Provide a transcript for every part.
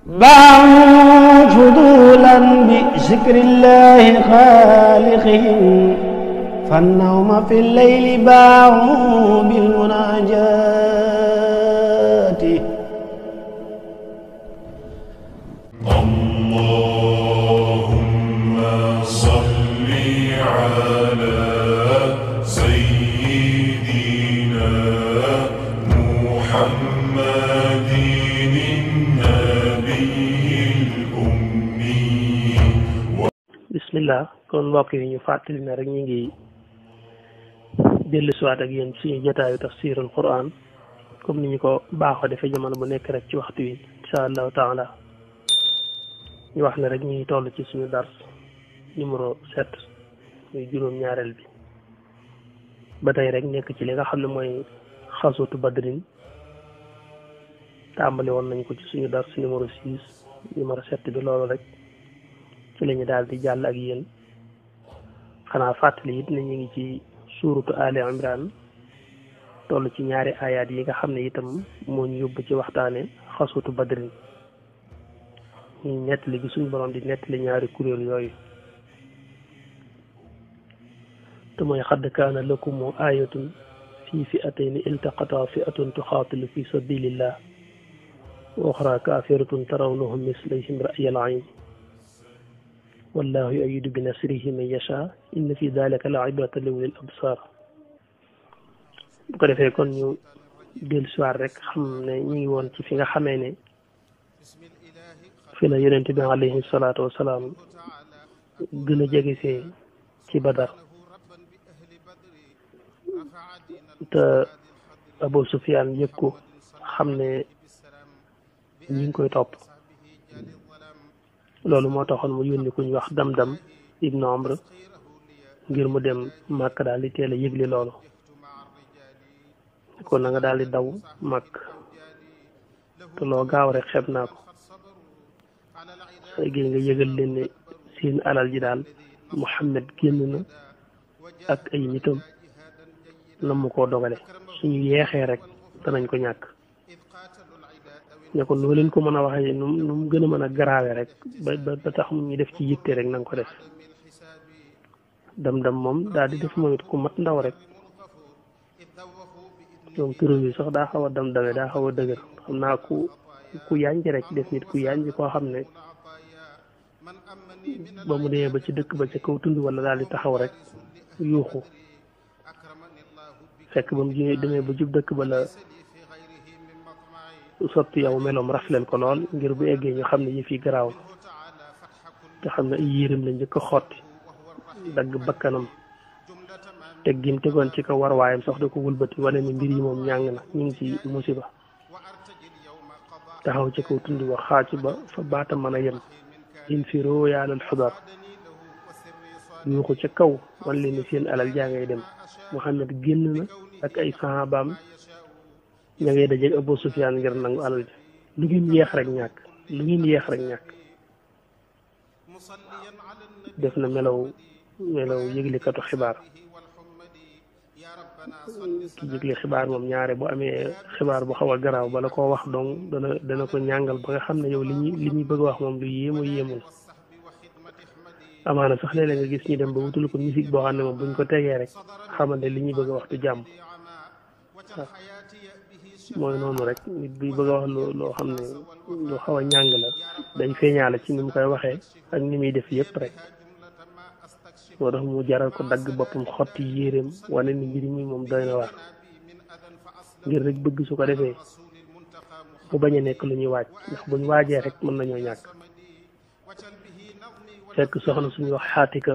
باعوا فضولا بذكر الله خالقهم فالنوم في الليل باعوا بالمناجات اللهم صل على سيدنا محمد النبي الأمي. بسم الله. kon mbokk yi ñu fàttali ne rek ñu ngi dellu siwaat ak yéen suñu jotaayu tafsirul Quran comme ni ñu ko baaxoo defee jamono bu nekk rek ci waxtu wi incha allahu taala ñu wax ne rek ñu ngi toll ci suñu dars numéro 7 muy juróom-ñaareel bi ba tey rek nekk ci li nga xam ne mooy xaswatu badrin tàmbali woon nañ ko ci suñu dars numéro 6 numéro 7 bi loolu rek ci la ñu daal di jàll ak yéen xanaa fàttali it ne ñu ngi ci suuratu Ali Imran toll ci ñaari ayaat yi nga xam ne itam moo ñu yóbbu ci waxtaane xaswatu badrin ñu nettali gi suñu borom di nettali ñaari kuréel yooyu te mooy xadd kaana lakum ayatun fi fi'atayni iltaqata fi'atun tuxaatilu fi sabilillah wa uxra kaafiratun tarawnahum mislayhim ra'yal ayn wallahu yu'ayyidu bi nasrihi man yasha inna fi dalika la ibratan li ulil absar bu ko defee kon ñu dellu siwaat rek xam ne ñu ngi woon ci fi nga xamee ne fi la yonent bi alayhi salaatu wasalaam gën a jegesee ci Badar te Abu Sufyaan yëg ko xam ne ñi ngi koy topp loolu moo taxoon mu yónni ku ñu wax Damdam ibnu Amr ngir mu dem Màkk daal di teel a yëgle loolu kon na nga daal di daw Màkk te loo gaaw rek xeeb naa ko léegi nga yëgal leen ne seen alal ji daal Muhammad génn na ak ay nitam na mu koo dogale suñu yeexee rek danañ ko ñàkk ne ko noo leen ko mën a waxee nu mu gën a mën a garaawe rek ba tax mu ñu def ci yitte rek na nga ko def Damdam moom daal di def moom it ku mat ndaw rek moom turam yi sax daa xaw a damdame daa xaw a dëgër xam naa ku yànj rek def nit ku yànj koo xam ne ba mu demee ba ci dëkk ba ca kaw tund wala daal di taxaw rek yuuxu fekk ba mu demee ba jub dëkk ba la sotti yow meloom rafleel ko lool ngir bu eggee ñu xam ne yëf yi garaaw te xam ne ay yéreem la njëkk a xotti dagg bakkanam teg gim tegoon ci ko war waayam sax da ko wëlbati wane ni mbir yi moom ñàng na ñu ngi ci musiba taxaw ci kaw tund ba xaaci ba fa baata mën a yem infiroo yaalal xudar yuuxu ca kaw wan leen ni seen alal jaa ngay dem Muhammad génn na ak ay sahabaam ña ngay dajeeg Abu Sufyaan ngir nangu alal ji lu ngeen yeex rek ñàkk lu ngeen yeex rek ñàkk def na melaw yëglikatu xibaar ki yëgle xibaar moom ñaare bu amee xibaar bu xaw a garaaw bala koo wax donc dana ko ñàngal ba nga xam ne yow li ñuy bëgg a wax moom lu yéemul amaana sax léeg-léeg nga gis ñu dem ba wutul ko musique boo xam ne moom buñ ko tegee rek xamante li ñuy bëgg a wax du jàmm waaw mooy noonu rek nit buy bëgg a wax loo xam ne lu xaw a ñàng la day feeñaale ci ni mu koy waxee ak ni muy def yëpp rek moo tax mu jaral ko dagg boppam xotti yéreem wane ni mbir mi moom doy na waar ngir rek bëgg su ko defee mu bañ a nekk lu ñuy waaj ndax buñ waajee rek mën nañoo ñàkk fekk soxna suñu wax xaatika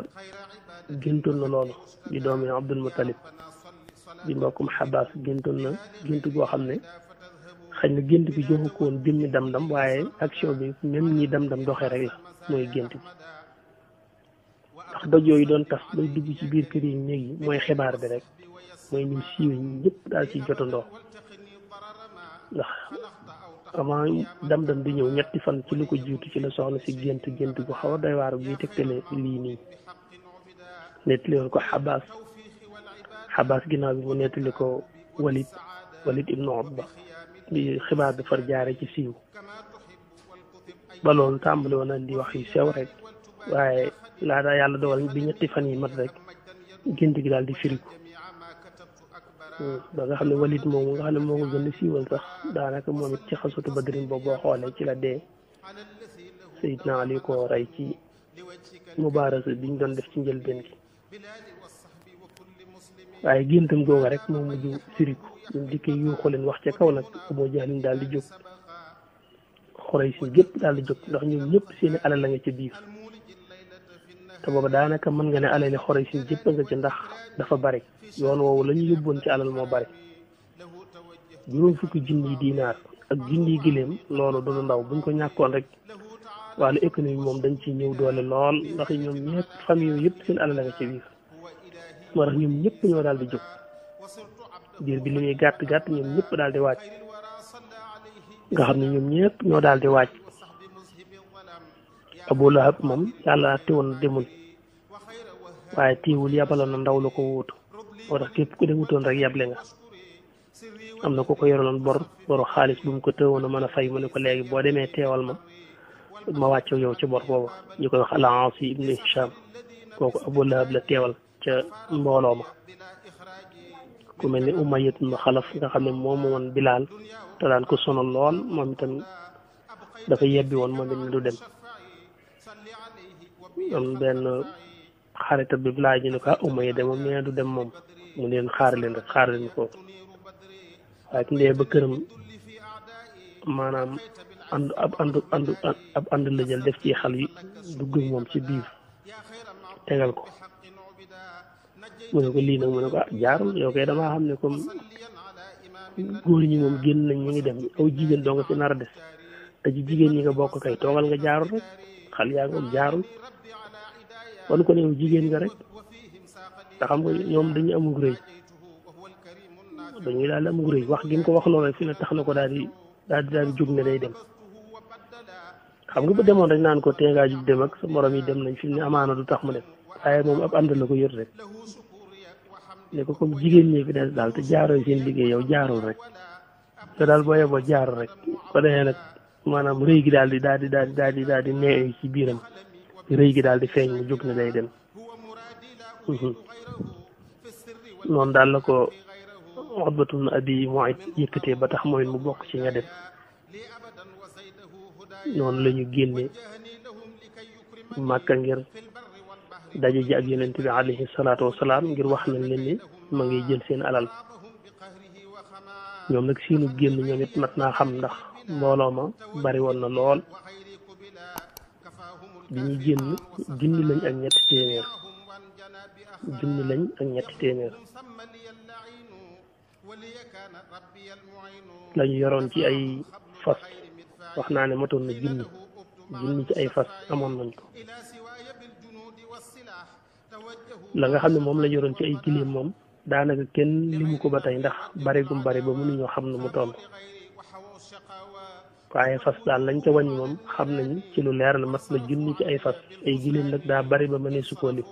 géntoon na loolu di doomi Abdul Muttalib di mbokkum Xabaas géntoon na gént goo xam ne xëy na gént bi joxu ko woon jëmmi Damdam waaye action bi même ñi Damdam doxee rek la mooy gént bi ndax doj yooyu doon tas bay dugg ci biir kër yi néeg yi mooy xibaar bi rek mooy ñun siiwee ñëpp daal ci jotandoo ndax avant Damdam di ñëw ñetti fan ci lu ko jiitu ci la soxna si gént gu xaw a doy waar bi tegtale lii nii nettali woon ko Xabaas ginnaaw bi mu nettali ko Walid ibnu Utba bi xibaar bi far jaare ci siiw ba loolu tàmbali woon nañ di wax yu sew rek waaye laa daa yàlla dogal bi ñetti fan yi mat rek gént gi daal di firiku ba nga xam ne Walid moomu nga xam ne moo ko gën a siiwal sax daanaka moom it ci xasatu Badrin boobu boo xoolee ci la dee Seydina Ali ko rey ci mubaarasa biñ doon def ci njëlbeen gi waaye géntam googa rek moo mujj firiku ñun dikkee yuuxu leen wax ca kaw nag Abu Jahlin daal di jóg Xuraysh gépp daal di jóg ndax ñoom ñëpp seeni alal la nga ca biir te booba daanaka mën nga ne alali Xuraysh gépp nga ci ndax dafa bari yoon woowu la ñu yóbboon ci alal moo bari juróom fukki junniy diinaar ak junniy giléem loolu du ndaw buñ ko ñàkkoon rek wàllu économie moom dañ ci ñëw doole lool ndax ñoom ñëpp famille yooyu yëpp seen alal la nga ci biir moo tax ñoom ñëpp ñoo daal di jóg diir bi li muy gàtt gàtt ñoom ñëpp daal di wàcc nga xam ne ñoom ñëpp ñoo daal di wàcc Abu Lahab moom yàlla teewoon demul waaye teewul yabaloon na ndaw la ko wuutu moo tax képp ku demutoon rek yable nga am na ko ko yoraloon boru xaalis bu mu ko teewoon a mën a fay mu ne ko léegi boo demee teewal ma wàcc yow ci bor boobu ñu koy wax Al-Aas ibn Hisham kooku Abu Lahab la teewal ca mbooloo ma ku mel ni Umayya ibn Xalaf nga xam ne moom moomoon Bilaal te daan ko sonal lool moom itam dafa yebbi woon moom it ne du dem am benn xaritam bi laaj ñu ne ko Umayya de moom nee du dem moom mu leen xaar leen ko waaye ki ndee ba këram maanaam ab ànd la jël def ci xal yi dugg moom ci biir tegal ko mu ne ko lii nag mu ne ko jaarul yow kay damaa xam ne comme góor ñi moom génn nañ ñu ngi dem aw jigéen doo nga ci nar a des te ci jigéen ñi nga bokk kay toogal nga jaarul rek xal yaa nga jaarul wan ko ne yow jigéen nga rek te xam nga ñoom dañu amug rëy dañuy daal di amug rëy wax gi ko wax loolu rek fi ne tax na ko daal di jóg ne day dem xam nga ba demoon dañ naan ko tee ngaa jug dem ak sa morom yi dem nañ fi mu ne amaana du tax mu dem waaye moom ab ànd la ko yor rek ne ko comme jigéen ñi fi des daal te jaaroo seen liggéey yow jaarul rek te daal boo yeboo jaarul rek ko defee nag maanaam rëy gi daal di neew ci biiram rëy gi daal di feeñ mu jóg ne day dem noonu daal la ko Utbatu bnu Abi Mu'ayt yëkkatee ba tax mooy mu bokk ci ña dem noonu la ñu génne Màkka ngir daje ji ak yonent bi alayhi salaatu wasalaam ngir wax nañ leen ni ma ngi jël seen alal ñoom nag seenu génn ñoom it mat naa xam ndax mbooloo ma bari woon na lool bi ñu génn junni lañ ak ñetti téeméer lañu yoroon ci ay fas wax naa ne matoon na junni ci ay fas amoon nañ ko la nga xam ne moom la yoroon ci ay giléem moom daanaka kenn limu ko ba tey ndax bari gum bari ba mënuñoo xam ne mu toll waaye fas daal lañ ca wàññi moom xam nañ ci lu leer na mat na junni ci ay fas ay giléem nag daa bari ba mënee su koo lim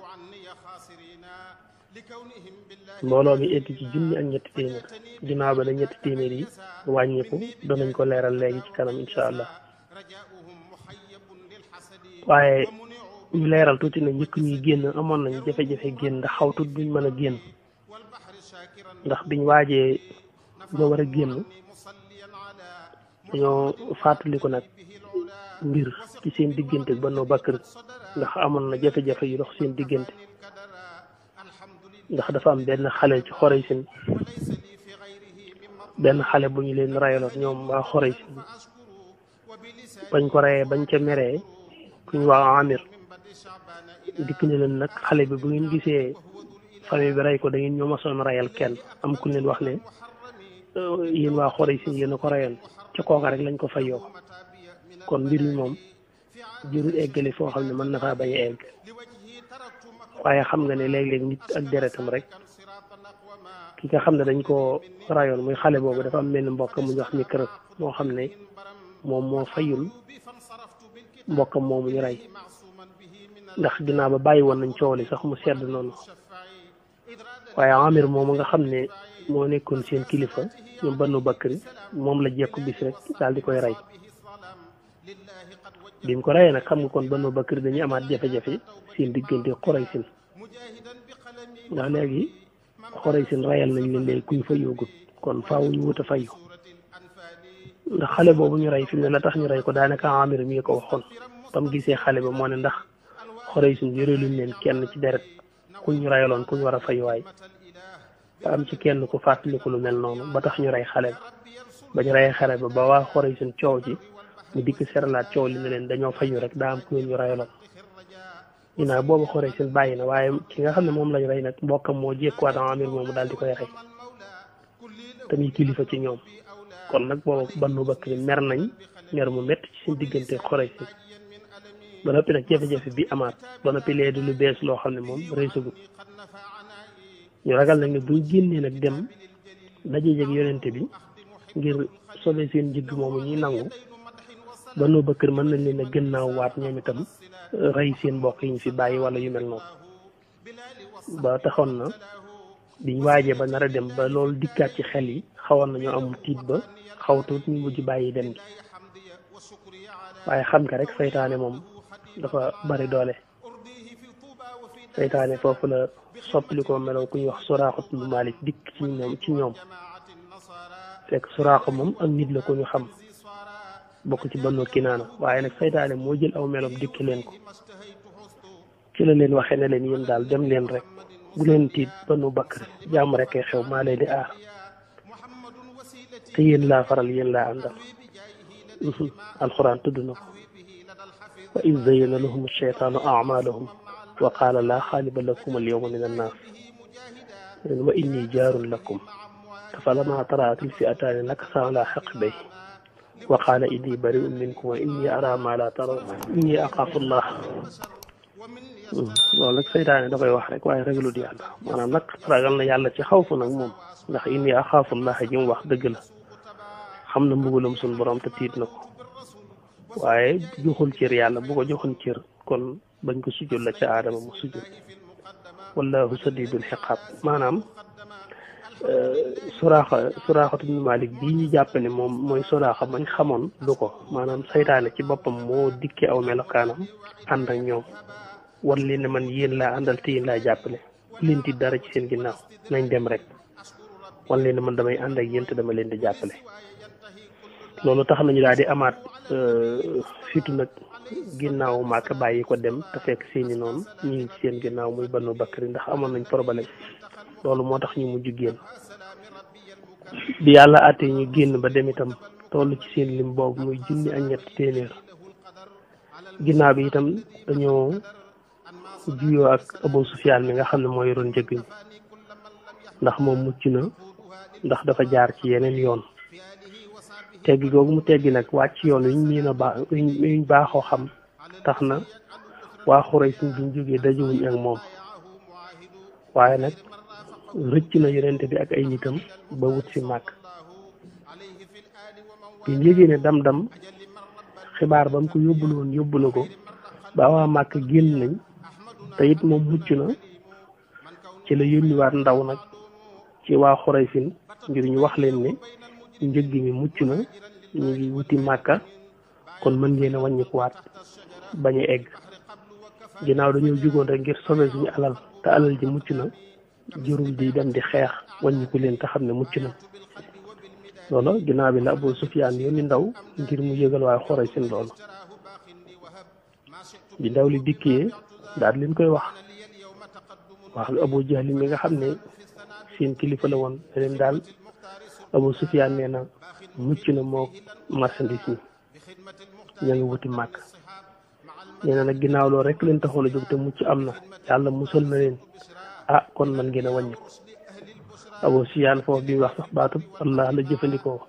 mbooloo mi egg ci junni ak ñetti téeméer ginnaaw ba na ñetti téeméer yi wàññiku danañ ko leeral léegi ci kanam incha allah waaye ñu leeral tuuti na njëkk ñuy génn amoon nañ jafe-jafe génn ndax xaw tuut duñ mën a génn ndax biñ waajee ba war a génn dañoo fàttaliku nag mbir ci seen diggante Banu Bakr ndax amoon na jafe-jafe yu dox seen diggante ndax dafa am benn xale ci Xuraysh benn xale bu ñu leen rayaloon ñoom waa Xuraysh bañ ko rayee bañ ca meree kuñ waa Amir dikk ne leen nag xale bi bu ngeen gisee famille bi rey ko da ngeen ñoo masoon rayal kenn am ku leen wax ne yéen waa Xuraysh yéen a ko rayoon ca kooka rek lañ ko fayoo kon mbir mi moom jërul eggale foo xam ne mën na faa bañ a egg waaye xam nga ne léeg-léeg nit ak deretam rek ki nga xam ne dañ ko rayoon muy xale boobu dafa am benn mbokk mu ñu wax Mikras moo xam ne moom moo fayul mbokkam moomu ñu rey ndax ginnaaw ba bàyyi woon nañ coow li sax mu sedd noonu waaye Amir moomu nga xam ne moo nekkoon seen kilifa ñoom Banu Bakri moom la jekku bis rek daal di koy rey bi mu ko reyee nag xam nga kon Banu Bakr dañuy amaat jafe-jafe seen diggante Quraysin ndax léegi Quraysin reyal nañ leen léegi kuñ fa yóogut kon faaw ñu wut a fayu ndax xale boobu ñu rey fi mu ne la tax ñu rey ko daanaka Amir mi ko waxoon ba mu gisee xale ba moo ne ndax Quraysin yoreluñ leen kenn ci deret kuñ ñu reyaloon kuñ war a fayuwaay ba am ci kenn ku fàttaliku lu mel noonu ba tax ñu rey xale ba ñu reyee xale ba waa Quraysin coow ci mu dikk seralaat coow li ne leen dañoo fayu rek daa am ku ñu reyaloon ginnaaw boobu Quraysin bàyyi na waaye ki nga xam ne moom lañ rey nag mbokkam moo jékkuwaat Amir moomu daal di koy rey tamit kilifa ci ñoom kon nag boobu Banu Bakr mer nañ mer mu métti ci seen diggante Quraysin ba noppi nag jafe-jafe bi amaat ba noppi lee di lu bees loo xam ne moom réussagul ñu ragal nag ne buñ génnee nag dem daje jeg yonente bi ngir sauver seen njëgg moomu ñuy nangu Banu Bakr mën nañ leen a gënnaaw waat ñoom itam rey seen mbokk yi ñu fi bàyyi wala yu mel noonu ba taxoon na biñ waajee ba nar a dem ba loolu dikkaat ci xel yi xawoon nañoo am tiit ba xaw tuut ñu mujj bàyyi dem gi waaye xam nga rek saytaane moom dafa bari doole saytaane foofu la soppali ko melaw ku ñuy wax Suraaqa ibn Maalik dikk ci ñoom fekk Suraaqa moom ak nit la ko ñu xam bokk ci Banu Kinaana waaye nag saytaane moo jël aw meloom dikki leen ko ci la leen waxee ne leen yéen daal dem leen rek bu leen tiit Banu Bakr jàmm rek ay xew maa leen di aar te yéen laa faral yéen laa àndal alxuraan tudd na ko wa iz zayyana lahum ash-shaytaanu a'maalahum wa qaala laa xaaliba lakum al-yawma min an-naas wa inni jaarun lakum falammaa taraa'at al-fi'ataani nakasa alaa aqibayhi wa qaala inni bari'un minkum wa inni araa maa laa tarawna inni axaafu Allah loolu nag seytaane da koy wax rek waaye ragalut yàlla maanaam nag ragal na yàlla ci xawfu nag moom ndax inni axaafu Allah ji mu wax dëgg la xam na mbugalam suñ borom te tiit na ko waaye joxul cër yàlla bu ko joxul cër kon bañ ko sujjul la ca aadama mu sujjul wallahu sadidul xiqaab maanaam Suraaxatu ibn Maalik bii ñu jàpp ne moom mooy Suraaxa mañ xamoon du ko maanaam saytaane ci boppam moo dikkee aw melokaanam ànd ak ñoom wan leen ne man yéen laa àndal te yéen laa jàppale leen ti dara ci seen ginnaaw nañ dem rek wan leen ne man damay ànd ak yéen te dama leen di jàppale loolu tax nañu daal di amaat fitu nag ginnaaw Màkka bàyyi ko dem te fekk seeni noonu ñu ngi ci seen ginnaaw muy Banu Bakr ndax amoon nañ problème loolu moo tax ñu mujj génn bi yàlla àtte ñu génn ba dem itam toll ci seen lim boobu muy 1,700 ginnaaw bi itam dañoo juyoo ak Abu Sufyaan mi nga xam ne moo yoroon njëg ñi ndax moom mucc na ndax dafa jaar ci yeneen yoon teggi googu mu teggi nag wàcc yoon wiñ baaxoo xam tax na waa Quraysh biñ jógee dajewuñ ak moom waaye nag rëcc na yonente bi ak ay nitam ba wut si màkk bi yégée ne dam-dam xibaar ba mu ko yóbbul woon yóbbu na ko ba waa màkk génn nañ te it moom mucc na ci la yónniwaat ndaw nag ci waa Quraysh ngir ñu wax leen ne njëgg mi mucc na ñu ngi wuti màkka kon mën ngeen a wàññikuwaat bañ a egg ginnaaw dañoo jugoon rek ngir sauver suñu alal te alal ji mucc na jërul di dem di xeex wàññiku leen te xam ne mucc na loolu ginnaaw bi la Abu Sufyaan yónni ndaw ngir mu yëgal waa Quraysh loolu bi ndaw li dikkee daal leen koy wax Abu Jahl mi nga xam ne seen kilifa la woon leen daal Abu Sufyaan nee na mucc na moo marchandise mi ña ngi wuti màkk nee na nag ginnaaw loolu rek leen taxoon a jóg te mucc am na yàlla musal na leen kon man ngeen a wàññi ko Abu Sufyaan foofu bi wax sax baatub Allah la jëfandikoo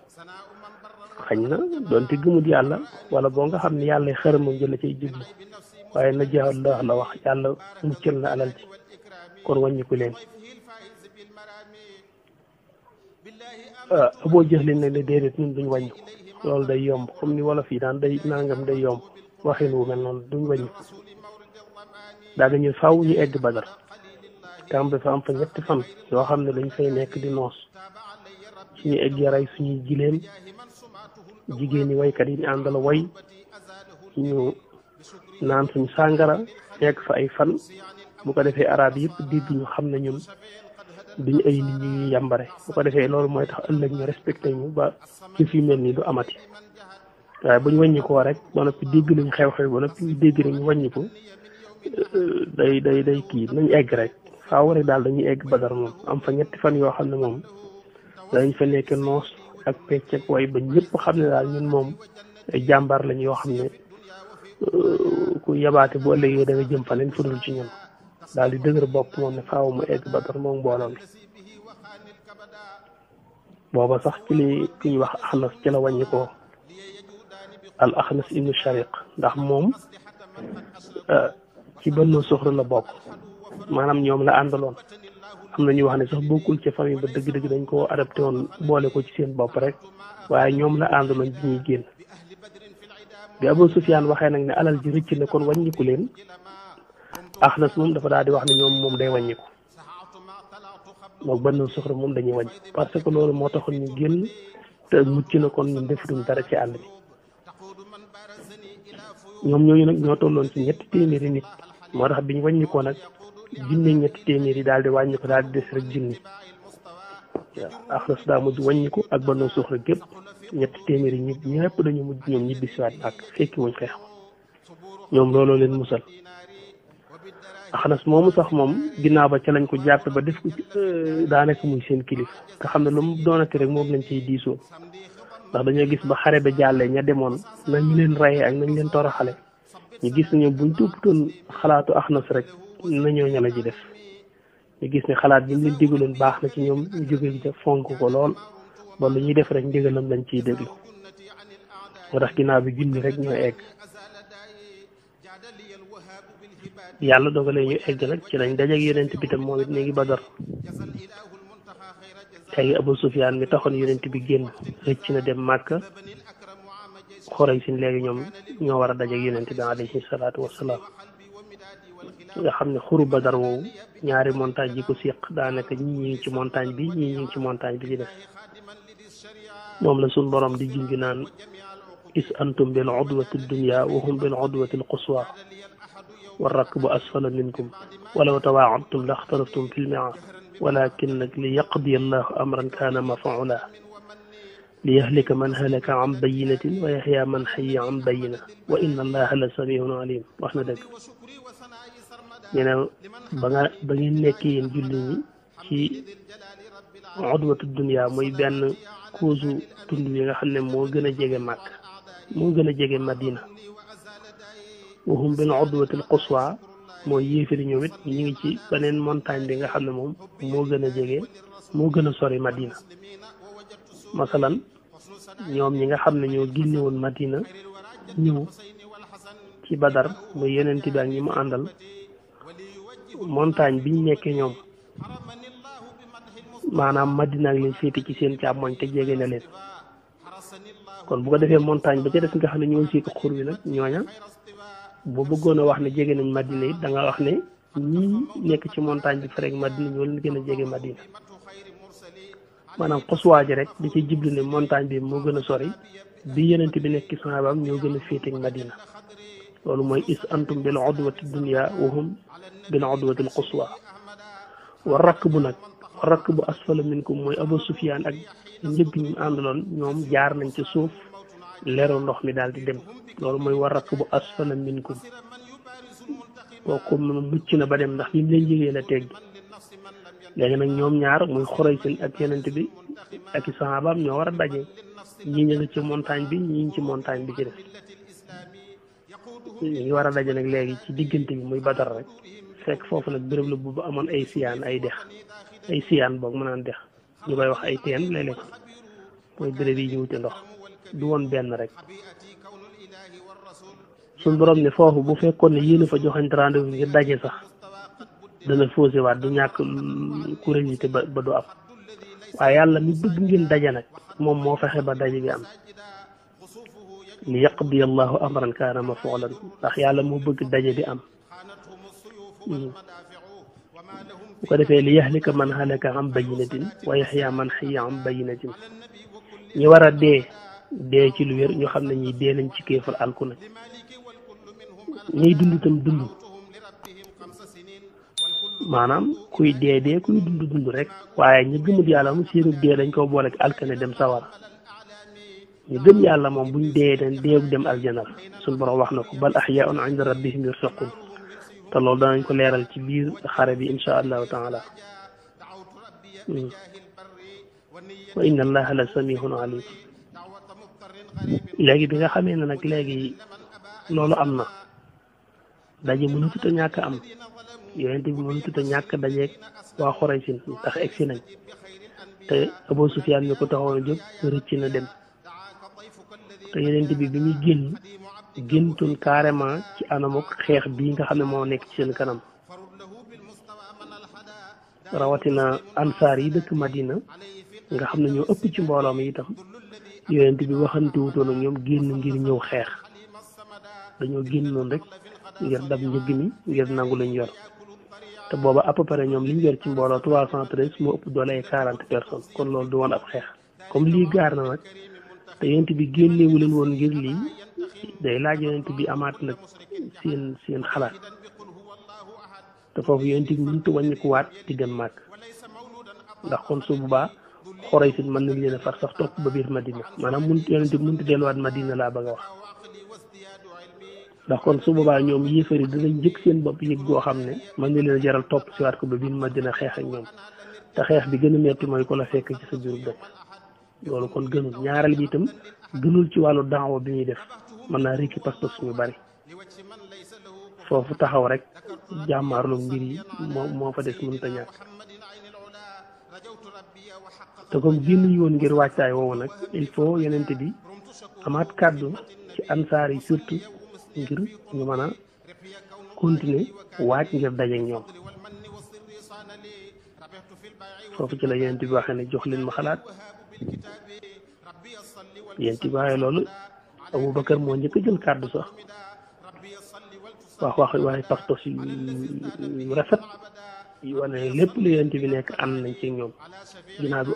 xañ na doonte gëmut yàlla wala boo nga xam ne yàlla xërëmam jëla cay jublu waaye na jaa Allah la wax yàlla muccal na alal ji kon wàññiku leen Abu Jahl ne déedéet ñun duñ wàññi loolu day yomb comme ni wolof yi daan day nangam day yomb waxin wu mel noonu duñ wàññi daa dañu faw ñu egg Badar kamb fa am fa 7 fan yoo xam ne dañ fay nekk di noos suñu egg rey suñuy jileem jigéen ñi waykat yi ñu àndal way ñu naan suñu sàngara nekk fa ay fan bu ko defee arab yëpp dégg ñu xam ne ñun duñu ay nit ñu yàmbare bu ko defee loolu mooy tax ëllëg ñu respecté ñu ba ci fi mel nii du amati waaye bu ñu wàññi ko rek ba noppi dégg nañ xew-xew ba noppi ñu dégg nañ wàññi ko day kii nañ egg rek faaw rek daal dañuy egg Badar moom am fa ñetti fan yoo xam ne moom dañ fa nekk noos ak pecc ak way ba ñëpp xam ne daal ñun moom ay jàmbaar lañ yoo xam ne ku yabaate bu ëllëgee da nga jëm fa leen fudul ci ñun daal di dëgër bopp moom ne faaw mu egg Badar moom mbooloo mi booba sax ci li ki ñuy wax Axnas ci la wàññi ko al Axnas ibnu Shariq ndax moom ci Banu Suxra la bokk maanaam ñoom la àndaloon am na ñu wax ne sax bokkul ci famille ba dëgg-dëgg dañ koo adapté woon boole ko ci seen bopp rek waaye ñoom la àndaloon bi ñuy génn bi Abu Sufyaan waxee nag ne alal ji rëcc na kon wàññiku leen Axnas moom dafa daal di wax ne ñoom moom day wàññiku moom Banu Suxra moom dañuy wàññi parce que loolu moo taxoon ñu génn te mucc na kon ñun defutuñ dara ci àll bi ñoom ñooñu nag ñoo tolloon ci 300 nit moo tax biñ wàññikoo nag junne 300 yi daal di wàññi ko daal di des rek junni waaw Axnas daa mujj wàññiku ak Banu Suxra gépp 300 yi ñëpp dañu mujj ñoom ñibbi siwaat ak fekki wuñ xeex ñoom looloo leen musal Axnas moomu sax moom ginnaaw ba ca lañ ko jàppe ba def ko ci daanaka muy seen kilif nga xam ne lu mu doonati rek moom lañ ciy diisoo ndax dañoo gis ba xare ba jàllee ña demoon nañ leen rayee ak nañ leen toroxale ñu gis ne ñoom buñ toppatoon xalaatu Axnas rek nañoo ñala ji def ñu gis ne xalaat bi ñu leen digaloon baax na ci ñoom ñu jóge ca fonk ko lool ba lu ñuy def rek ndigalam lañ ciy déglu moo tax ginnaaw bi junni rek ñoo egg yàlla dogalee ñu egg nag ci lañ dajeeg yonent bi tam moom it mi ngi Badar léegi Abu Sufyaan mi taxoon yonent bi génn rëcc na dem Màkka Xuraysh léegi ñoom ñoo war a dajeeg yonent bi alayhi salaatu wassalaam nga xam ne xuru Badar woowu ñaari montagne yi ko séq daanaka ñii ñi ngi ci montagne bi ñii ñi ngi ci montagne bi ci def moom la suñ borom di junj naan is antum bil udwati dunya wa hum bil udwati al quswa wa rakbu asfala minkum walaw tawaacadtum la axtalaftum fi lmiaad walakin nag li yaqdiya allahu amran kaana mafuula li yahlika man halaka an bayinatin wa yaxya man xayya an bayina wa inna allaha la samiun alim wax na dëgg ñu ne ba ngeen nekk yéen julli ñi ci udwatu dunya muy benn kuusu tund yi nga xam ne moo gën a jege Màkk moo gën a jege Madina waxum bil udwatil quswa mooy yéefari ñoom it ñu ngi ci beneen montagne bi nga xam ne moom moo gën a jege moo gën a sori Madina masalan ñoom ñi nga xam ne ñoo génne woon Madina ñëw ci Badar muy yeneen bi ak ñi mu àndal montagne biñ nekkee ñoom maanaam Madina ak leen féete ci seen càmmoñ te jege na leen kon bu ko defee montagne ba ca des nga xam ne ñoo siik xur wi nag ñooña boo bëggoon a wax ne jege nañ Madina it da nga wax ne ñii nekk ci montagne bi farek Madina ñoo leen gën a jege Madina maanaam xoswaa ji rek di ci jiblu ne montagne bi moo gën a sori bi yenent bi nekk ci sahabaam ñoo gën a féeteeg Madina loolu mooy is antum bil udwati dunya wa hum bil udwati al quswa wa rakbu nag wa rakbu asfala minkum mooy Abu Sufyaan ak njëgg ñu àndaloon ñoom jaar nañ ci suuf leeru ndox mi daal di dem loolu mooy war rakbu asfala minkum kooku mucc na ba dem ndax bi mu leen jegee la teggi léegi nag ñoom ñaar muy Xuraysh ak yenent bi ak i sahabaam ñoo war a daje ñii ñu nga ci montagne bi ñii ngi ci montagne bi ci def ñu ngi war a daje nag léegi ci diggante bi muy Badar rek fekk foofu nag béréb la bu amoon ay siyaan ay dex ay siyaan boog mën naan dex ñu koy wax ay teen léeg-léeg mooy béréb yi ñu wute ndox du woon benn rek suñ borom ne foofu bu fekkoon ne yéen a fa joxante rendez-vous ngir daje sax dana faussé waat du ñàkk curiosité ba du am waaye yàlla mi bëgg ngeen daje nag moom moo fexe ba daje bi am li yaqdi allahu amran kaana mafuulan ndax yàlla moo bëgg daje bi am bu ko defee li yahlika man halaka an bayinatin wa yaxya man xayya an bayinatin ñi war a dee ci lu wér ñu xam ne ñi dee nañ ci kéefal alku nañ ñay dund itam dund maanaam kuy dee kuy dund rek waaye ñu gëmul yàlla mu seenu dee dañ ko boole ak alkane dem sawara ñu gëm yàlla moom buñ dee dañ deegu dem aljana suñu borom wax na ko bal ahyaa'un 'inda rabbihim yursaqun te loolu danañ ko leeral ci biir xare bi insha allahu taala wa inna allaha la samihun alim léegi bi nga xamee ne nag léegi loolu am na daje mënutut a ñàkk am yonent bi mënutut a ñàkk dajeeg waa Xuraysin ndax egsi nañ te Abu Sufyaan mi ko taxoon a jóg rëcc na dem te yonent bi muy géntoon carrément ci anamuk xeex bii nga xam ne moo nekk ci seen kanam rawatina ansaar yi dëkk Madina nga xam ne ñoo ëpp ci mbooloo mi itam yonent bi waxante wutoon ak ñoom génn ngir ñëw xeex dañoo génn noonu rek ngir dab njëgg mi ngir nangu lañ yor te booba à peu près ñoom liñ yor ci mbooloo 313 moo ëpp doole ay 40 personnes kon loolu du woon ab xeex comme lii gaar na nag te yonent bi génnewu leen woon ngir lii day laaj yonent bi amaat nag seen xalaat te foofu yonent bi mënut a wàññikuwaat di dem màkk ndax kon su boobaa Xuraysin mën nañ leen a far sax topp ba biir Madina maanaam yonent bi mënut a delluwaat Madina laa bëgg a wax ndax kon su boobaa ñoom yéefari dinañ njëkk seen bopp yëg goo xam ne mën na leen a jaral topp si waat ko ba biir Madina xeex ak ñoom te xeex bi gën a metti mooy ko la fekk ci sa biir dëkk loolu kon gënul ñaareel bi itam gënul ci wàllu daawa bi ñuy def mën naa rékki pas-pas ñu bari foofu taxaw rek jàmmaarlu mbir yi moo fa des mënut a ñàkk te comme génnuñu woon ngir wàccaay woowu nag il faut yonent bi amaat kàddu ci ansaar yi surtout ngir ñu mën a continuer waaj ngir dajeek ñoom foofu ci la yonent bi waxee ne jox leen ma xalaat yonent bi waxee loolu Abubakar moo njëkk a jël kàddu sax wax waaye pas-pas yu rafet yu wane lépp lu yonent bi nekk ànd nañ ci ñoom ginnaaw bi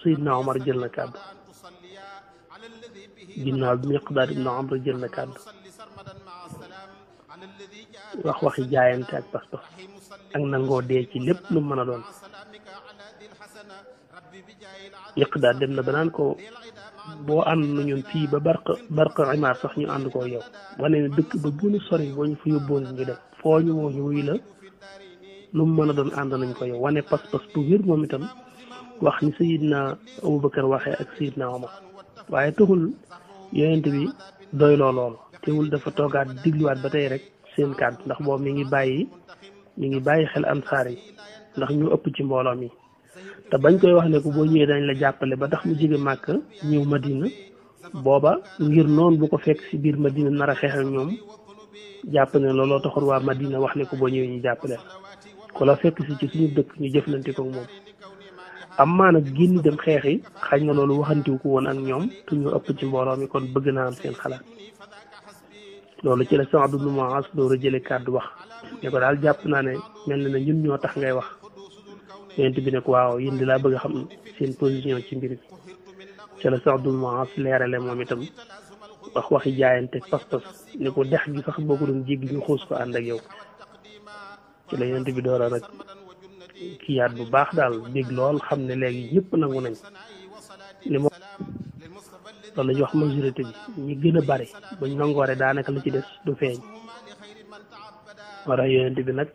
Seydina Omar jël na kàddu ginnaaw bi Miqdaad ibn Amr jël na kàddu waxi jaayante ak pas-pas ak nangoo dee ci lépp lu mën a doon Miqdaad dem na ba naan ko boo ànd na ñun fii ba barq imaar sax ñu ànd koo yow wane ne dëkk ba gën a sori boo ñu fa yóbboon ñu dem foo ñu woo ñu wuy la lu mu mën a doon ànd nañ ko yow wane pas-pas bu wér moom itam wax ni Seydina Abubakar waxee ak Seydina Omar waaye taxul yonent bi doyloo loolu teewul dafa toogaat digluwaat ba tey rek seen kàddu ndax boobu mi ngi bàyyi xel ansaar yi ndax ñu ëpp ci mbooloo mi te bañ koy wax ne ko boo ñëwee dañ la jàppale ba tax mu jóge màkk ñëw Madina booba ngir noonu bu ko fekk si biir Madina nar a xeex ak ñoom jàpp ne looloo taxoon waa Madina wax ne ko boo ñëwee ñu jàppale ku la fekk si ci suñu dëkk ñu jëflante ko moom am maa nag génn dem xeex yi xañ na loolu waxantiw ko woon ak ñoom te ñu ëpp ci mbooloo mi kon bëgg naa am seen xalaat loolu ci la Saad ibn Muaaz door a jële kàddu wax ne ko daal jàpp naa ne mel na ne ñun ñoo tax ngay wax yonent bi ne ko waaw yéen di laa bëgg a xam seen position ci mbir bi ci la Saad ibn Muaaz leerale moom itam waxi jaayante pas-pas ne ko dex gi sax boo ko doon jéggi ñu xuus ko ànd ak yow ci la yonent bi door a nag kiyaat bu baax daal dégg lool xam ne léegi ñëpp nangu nañ li mo loolu la ñuy wax majorité bi ñi gën a bari buñ nangoore daanaka la ci des du feeñ war a yonent bi nag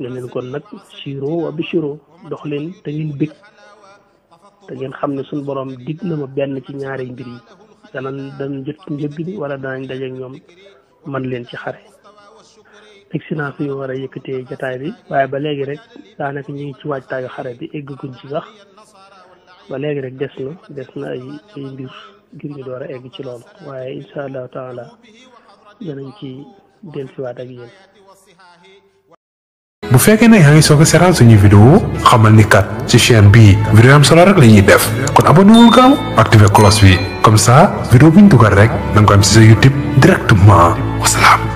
ne leen kon nag siro wa bishiro dox leen te ngeen bég te ngeen xam ne suñ borom dig na ma benn ci ñaari mbir yi danañ jot njëg bi wala danañ dajeek ñoom man leen ci xare excellence yu war a yëkkatee jataay bi waaye ba léegi rek daanaka ñu ngi ci waajtaayu xare bi egguñ ci sax ba léegi rek des na ay mbir ngir ñu door a egg ci loolu waaye insha allahu taala danañ ci dellusiwaat ak yéen. bu fekkee ne yaa ngi soog a seetaan suñuy vidéo xamal ni kat ci chaîne bii vidéo am solo rek la ñuy def kon abonné wul gaaw activé cloche bi comme ça vidéo bu ñu dugal rek da nga ko am ci sa YouTube directement wasalaam.